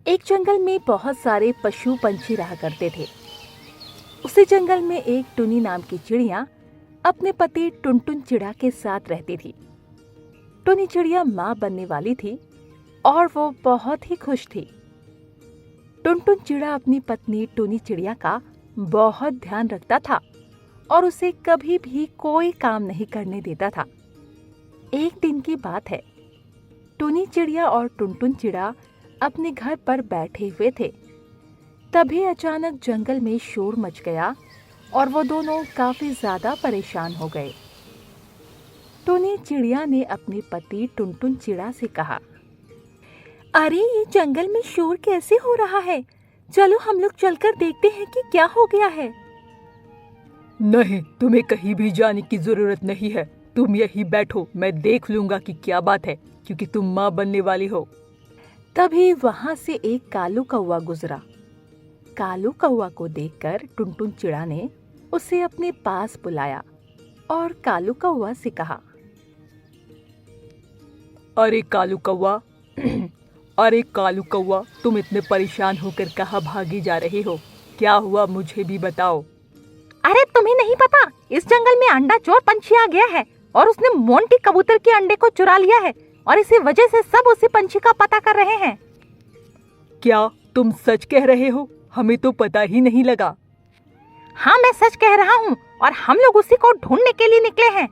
एक जंगल में बहुत सारे पशु पंछी रहा करते थे। उसी जंगल में एक टुनी नाम की चिड़िया अपने पति टुनटुन चिड़ा के साथ रहती थी। टुनी चिड़िया माँ बनने वाली थी और वो बहुत ही खुश थी। टुनटुन चिड़ा अपनी पत्नी टुनी चिड़िया का बहुत ध्यान रखता था और उसे कभी भी कोई काम नहीं करने देता था। एक दिन की बात है, टुनी चिड़िया और टुनटुन चिड़ा अपने घर पर बैठे हुए थे। तभी अचानक जंगल में शोर मच गया और वो दोनों काफी ज्यादा परेशान हो गए। टुनी चिड़िया ने अपने पति टुनटुन चिड़ा से कहा, अरे ये जंगल में शोर कैसे हो रहा है? चलो हम लोग चलकर देखते हैं कि क्या हो गया है। नहीं, तुम्हें कहीं भी जाने की जरूरत नहीं है। तुम यहीं बैठो, मैं देख लूंगा कि क्या बात है, क्योंकि तुम माँ बनने वाली हो। तभी वहां से एक कालू कौवा गुजरा। कालू कौवा को देखकर टुनटुन चिड़ा ने उसे अपने पास बुलाया और कालू कौवा से कहा, अरे कालू कौवा अरे कालू कौवा, तुम इतने परेशान होकर कहाँ भागी जा रहे हो? क्या हुआ, मुझे भी बताओ। अरे तुम्हें नहीं पता, इस जंगल में अंडा चोर पंछी आ गया है और उसने मोंटी कबूतर के अंडे को चुरा लिया है और इसी वजह से सब उसी पंछी का पता कर रहे हैं। क्या तुम सच कह रहे हो? हमें तो पता ही नहीं लगा। हाँ, मैं सच कह रहा हूँ और हम लोग उसी को ढूंढने के लिए निकले हैं।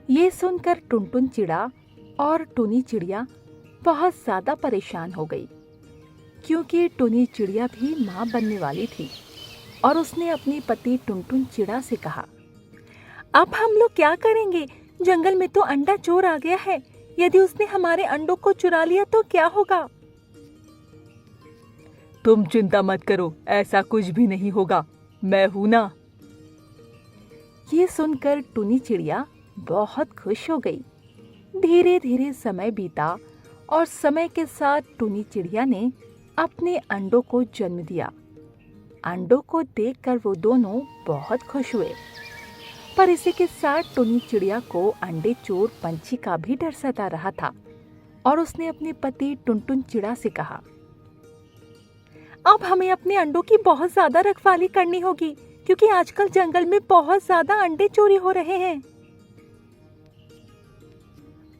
ये सुनकर टुनटुन चिड़ा और टुनी चिड़िया बहुत ज्यादा परेशान हो गई, क्योंकि टुनी चिड़िया भी माँ बनने वाली थी और उसने अपने पति टुनटुन चिड़ा से कहा, अब हम लोग क्या करेंगे? जंगल में तो अंडा चोर आ गया है। यदि उसने हमारे अंडों को चुरा लिया तो क्या होगा? तुम चिंता मत करो, ऐसा कुछ भी नहीं होगा, मैं हूं ना। ये सुनकर टुनी चिड़िया बहुत खुश हो गई। धीरे धीरे समय बीता और समय के साथ टुनी चिड़िया ने अपने अंडों को जन्म दिया। अंडों को देखकर वो दोनों बहुत खुश हुए, पर इसी के साथ टुनी चिड़िया को अंडे चोर पंछी का भी डर सता रहा था और उसने अपने पति टुनटुन चिड़ा से कहा, अब हमें अपने अंडों की बहुत ज्यादा रखवाली करनी होगी, क्योंकि आजकल जंगल में बहुत ज्यादा अंडे चोरी हो रहे हैं।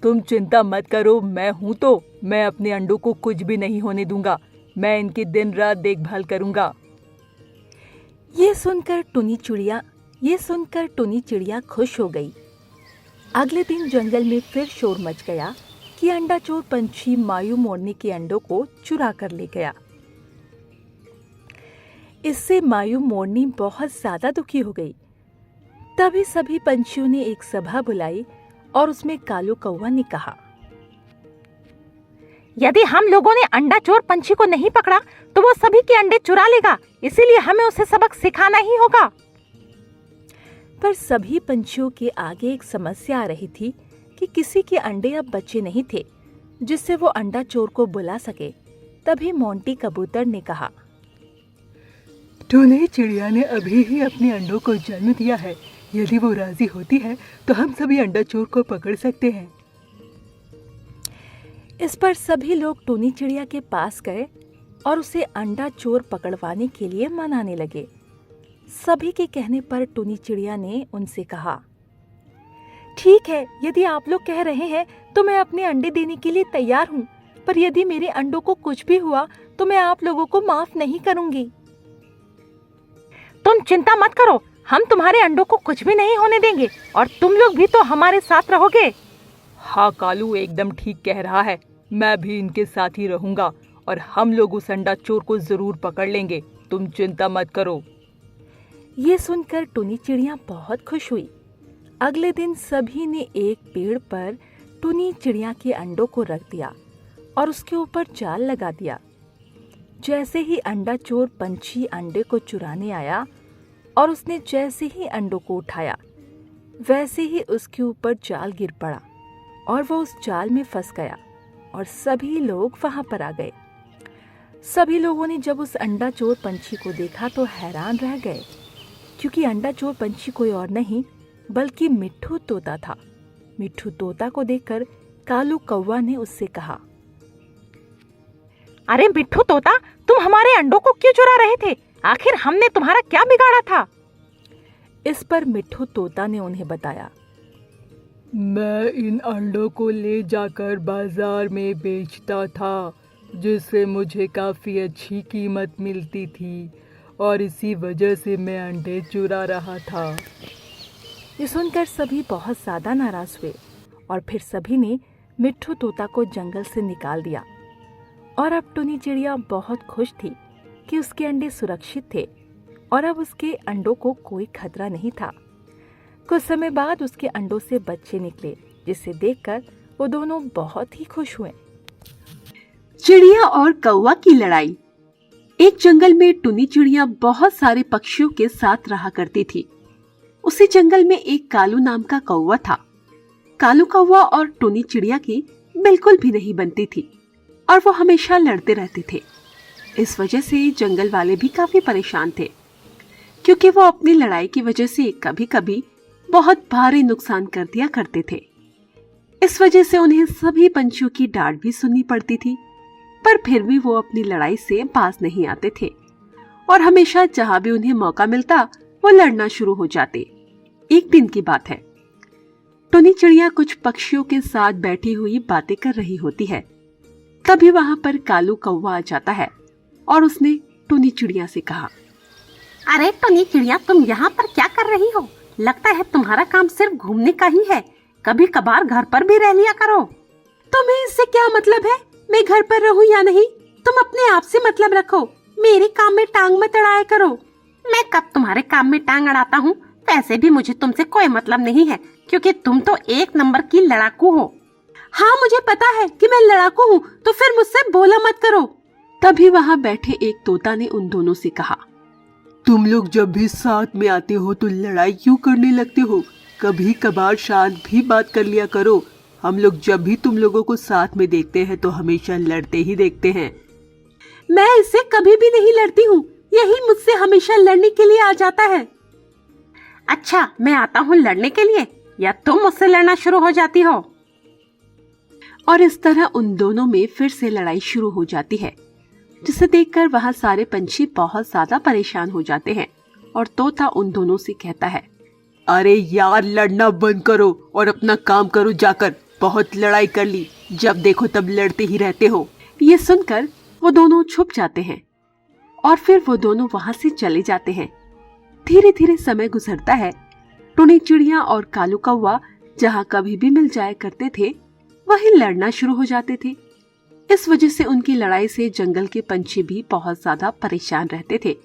तुम चिंता मत करो, मैं हूं तो। मैं अपने अंडों को कुछ भी नहीं होने दूंगा। मैं इनकी दिन रात देखभाल करूंगा। ये सुनकर टुनी चिड़िया खुश हो गई। अगले दिन जंगल में फिर शोर मच गया कि अंडा चोर पंछी मायू मोरनी के अंडों को चुरा कर ले गया। इससे मायू मोरनी बहुत ज्यादा दुखी हो गई। तभी सभी पंछियों ने एक सभा बुलाई और उसमें कालू कौवा ने कहा, यदि हम लोगों ने अंडा चोर पंछी को नहीं पकड़ा तो वो सभी के अंडे चुरा लेगा, इसीलिए हमें उसे सबक सिखाना ही होगा। पर सभी पंछियों के आगे एक समस्या आ रही थी कि किसी के अंडे अब बचे नहीं थे जिससे वो अंडा चोर को बुला सके। तभी मोंटी कबूतर ने कहा, टुनी चिड़िया ने अभी ही अपने अंडों को जन्म दिया है। यदि वो राजी होती है तो हम सभी अंडा चोर को पकड़ सकते हैं। इस पर सभी लोग टुनी चिड़िया के पास गए और उसे अंडा चोर पकड़वाने के लिए मनाने लगे। सभी के कहने पर टुनी चिड़िया ने उनसे कहा, ठीक है, यदि आप लोग कह रहे हैं तो मैं अपने अंडे देने के लिए तैयार हूँ, पर यदि मेरे अंडों को कुछ भी हुआ तो मैं आप लोगों को माफ नहीं करूंगी। तुम चिंता मत करो, हम तुम्हारे अंडों को कुछ भी नहीं होने देंगे और तुम लोग भी तो हमारे साथ रहोगे। हाँ, कालू एकदम ठीक कह रहा है। मैं भी इनके साथ ही रहूंगा और हम लोग उस अंडा चोर को जरूर पकड़ लेंगे। तुम चिंता मत करो। ये सुनकर टुनी चिड़िया बहुत खुश हुई। अगले दिन सभी ने एक पेड़ पर टुनी चिड़िया के अंडों को रख दिया और उसके ऊपर जाल लगा दिया। जैसे ही अंडा चोर पंछी अंडे को चुराने आया और उसने जैसे ही अंडों को उठाया, वैसे ही उसके ऊपर जाल गिर पड़ा और वो उस जाल में फंस गया और सभी लोग वहां पर आ गए। सभी लोगों ने जब उस अंडा चोर पंछी को देखा तो हैरान रह गए, क्योंकि अंडा चोर पंछी कोई और नहीं बल्कि मिट्ठू तोता था। मिट्ठू तोता को देखकर कालू कौवा ने उससे कहा, अरे मिट्ठू तोता, तुम हमारे अंडों को क्यों चुरा रहे थे? आखिर हमने तुम्हारा क्या बिगाड़ा था? इस पर मिट्ठू तोता ने उन्हें बताया, मैं इन अंडों को ले जाकर बाजार में बेचता था, जिससे मुझे काफ़ी अच्छी कीमत मिलती थी और इसी वजह से मैं अंडे चुरा रहा था। ये सुनकर सभी बहुत ज़्यादा नाराज़ हुए और फिर सभी ने मिट्ठू तोता को जंगल से निकाल दिया। और अब टुनी चिड़िया बहुत खुश थी कि उसके अंडे सुरक्षित थे और अब उसके अंडों को कोई खतरा नहीं था। कुछ समय बाद उसके अंडों से बच्चे निकले, जिसे देखकर वो दोनों बहुत ही खुश हुए। चिड़िया और कौवा की लड़ाई। एक जंगल में टुनी चिड़िया बहुत सारे पक्षियों के साथ रहा करती थी। उसी जंगल में एक कालू नाम का कौवा था। कालू कौवा और टुनी चिड़िया की बिल्कुल भी नहीं बनती थी और वो हमेशा लड़ते रहते थे। इस वजह से जंगल वाले भी काफी परेशान थे, क्योंकि वो अपनी लड़ाई की वजह से कभी कभी बहुत भारी नुकसान कर दिया करते थे। इस वजह से उन्हें सभी पंछियों की डांट भी सुननी पड़ती थी, पर फिर भी वो अपनी लड़ाई से पास नहीं आते थे और हमेशा जहां भी उन्हें मौका मिलता वो लड़ना शुरू हो जाते। एक दिन की बात है, टुनी चिड़िया कुछ पक्षियों के साथ बैठी हुई बातें कर रही होती है। तभी वहां पर कालू कौवा आ जाता है और उसने टुनी चिड़िया से कहा, अरे टुनी चिड़िया, तुम यहाँ पर क्या कर रही हो? लगता है तुम्हारा काम सिर्फ घूमने का ही है। कभी कभार घर पर भी रह लिया करो। तुम्हें इससे क्या मतलब है मैं घर पर रहूं या नहीं? तुम अपने आप से मतलब रखो, मेरे काम में टांग मत अड़ाया करो। मैं कब तुम्हारे काम में टांग अड़ाता हूँ? वैसे भी मुझे तुमसे कोई मतलब नहीं है, क्योंकि तुम तो एक नंबर की लड़ाकू हो। हाँ, मुझे पता है कि मैं लड़ाकू हूँ, तो फिर मुझसे बोला मत करो। तभी वहाँ बैठे एक तोता ने उन दोनों से कहा, तुम लोग जब भी साथ में आते हो तो लड़ाई क्यों करने लगते हो? कभी कभार शांत भी बात कर लिया करो। हम लोग जब भी तुम लोगों को साथ में देखते हैं तो हमेशा लड़ते ही देखते हैं। मैं इससे कभी भी नहीं लड़ती हूँ, यही मुझसे हमेशा लड़ने के लिए आ जाता है। अच्छा, मैं आता हूँ लड़ने के लिए, या तुम मुझसे लड़ना शुरू हो जाती हो? और इस तरह उन दोनों में फिर से लड़ाई शुरू हो जाती है, जिसे देखकर वहाँ सारे पंछी बहुत ज्यादा परेशान हो जाते हैं और तोता उन दोनों से कहता है, अरे यार, लड़ना बंद करो और अपना काम करो जाकर। बहुत लड़ाई कर ली, जब देखो तब लड़ते ही रहते हो। ये सुनकर वो दोनों छुप जाते हैं और फिर वो दोनों वहाँ से चले जाते हैं। धीरे धीरे समय गुजरता है। टुनी चिड़िया और कालू कौवा जहाँ कभी भी मिल जाया करते थे वहीं लड़ना शुरू हो जाते थे। इस वजह से उनकी लड़ाई से जंगल के पंछी भी बहुत ज्यादा परेशान रहते थे।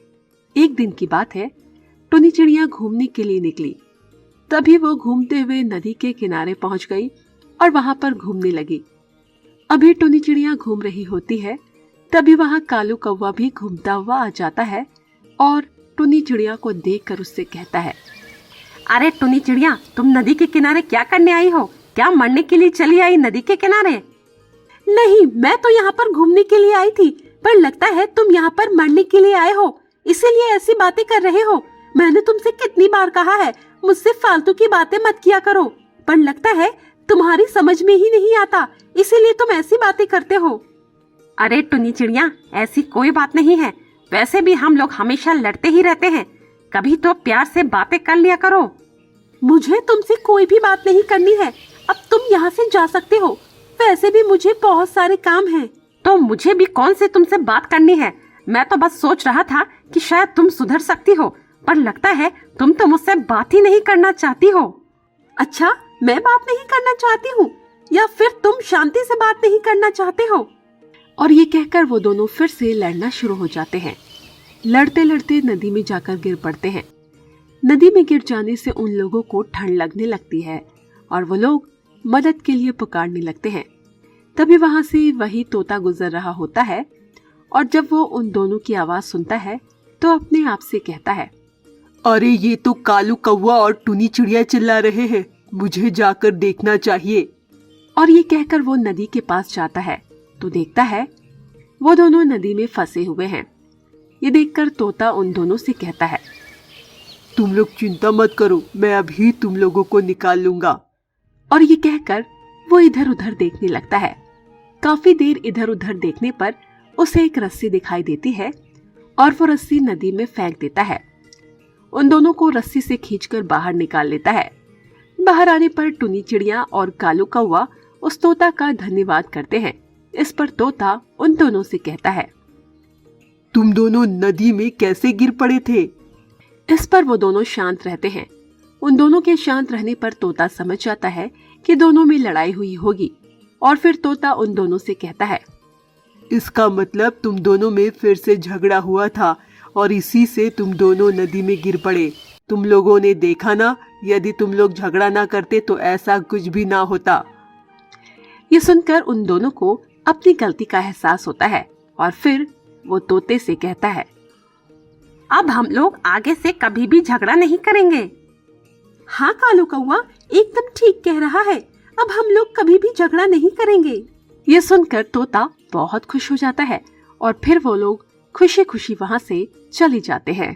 एक दिन की बात है, टुनी चिड़िया घूमने के लिए निकली। तभी वो घूमते हुए नदी के किनारे पहुंच गई और वहां पर घूमने लगी। अभी टुनी चिड़िया घूम रही होती है, तभी वहां कालू कौवा भी घूमता हुआ आ जाता है और टुनी चिड़िया को देखकर उससे कहता है, अरे टुनी चिड़िया, तुम नदी के किनारे क्या करने आई हो? क्या मरने के लिए चली आई नदी के किनारे? नहीं, मैं तो यहाँ पर घूमने के लिए आई थी, पर लगता है तुम यहाँ पर मरने के लिए आए हो, इसीलिए ऐसी बातें कर रहे हो। मैंने तुमसे कितनी बार कहा है मुझसे फालतू की बातें मत किया करो, पर लगता है तुम्हारी समझ में ही नहीं आता, इसीलिए तुम ऐसी बातें करते हो। अरे टुनी चिड़िया, ऐसी कोई बात नहीं है। वैसे भी हम लोग हमेशा लड़ते ही रहते हैं, कभी तो प्यार से बातें कर लिया करो। मुझे तुमसे कोई भी बात नहीं करनी है, अब तुम यहाँ से जा सकते हो। वैसे भी मुझे बहुत सारे काम हैं। तो मुझे भी कौन से तुमसे बात करनी है? मैं तो बस सोच रहा था कि शायद तुम सुधर सकती हो, पर लगता है तुम तो मुझसे बात ही नहीं करना चाहती हो। अच्छा, मैं बात नहीं करना चाहती हूँ या फिर तुम शांति से बात नहीं करना चाहते हो? और ये कहकर वो दोनों फिर से लड़ना शुरू हो जाते हैं। लड़ते लड़ते नदी में जाकर गिर पड़ते हैं। नदी में गिर जाने से उन लोगों को ठंड लगने लगती है और वो लोग मदद के लिए पुकारने लगते हैं। तभी वहां से वही तोता गुजर रहा होता है और जब वो उन दोनों की आवाज सुनता है तो अपने आप से कहता है, अरे ये तो कालू कौवा और टुनी चिड़िया चिल्ला रहे हैं, मुझे जाकर देखना चाहिए। और ये कहकर वो नदी के पास जाता है तो देखता है वो दोनों नदी में फंसे हुए हैं। ये देखकर तोता उन दोनों से कहता है, तुम लोग चिंता मत करो, मैं अभी तुम लोगों को निकाल लूंगा। और ये कहकर वो इधर उधर देखने लगता है। काफी देर इधर उधर देखने पर उसे एक रस्सी दिखाई देती है और वो रस्सी नदी में फेंक देता है। उन दोनों को रस्सी से खींचकर बाहर निकाल लेता है। बाहर आने पर टुनी चिड़िया और कालू कौवा उस तोता का धन्यवाद करते हैं। इस पर तोता उन दोनों से कहता है, तुम दोनों नदी में कैसे गिर पड़े थे? इस पर वो दोनों शांत रहते हैं। उन दोनों के शांत रहने पर तोता समझ जाता है कि दोनों में लड़ाई हुई होगी और फिर तोता उन दोनों से कहता है, इसका मतलब तुम दोनों में फिर से झगड़ा हुआ था और इसी से तुम दोनों नदी में गिर पड़े। तुम लोगों ने देखा ना, यदि तुम लोग झगड़ा ना करते तो ऐसा कुछ भी ना होता। ये सुनकर उन दोनों को अपनी गलती का एहसास होता है और फिर वो तोते से कहता है, अब हम लोग आगे से कभी भी झगड़ा नहीं करेंगे। हाँ कालू कौवा एकदम ठीक कह रहा है, अब हम लोग कभी भी झगड़ा नहीं करेंगे। ये सुनकर तोता बहुत खुश हो जाता है और फिर वो लोग खुशी खुशी वहाँ से चले जाते हैं।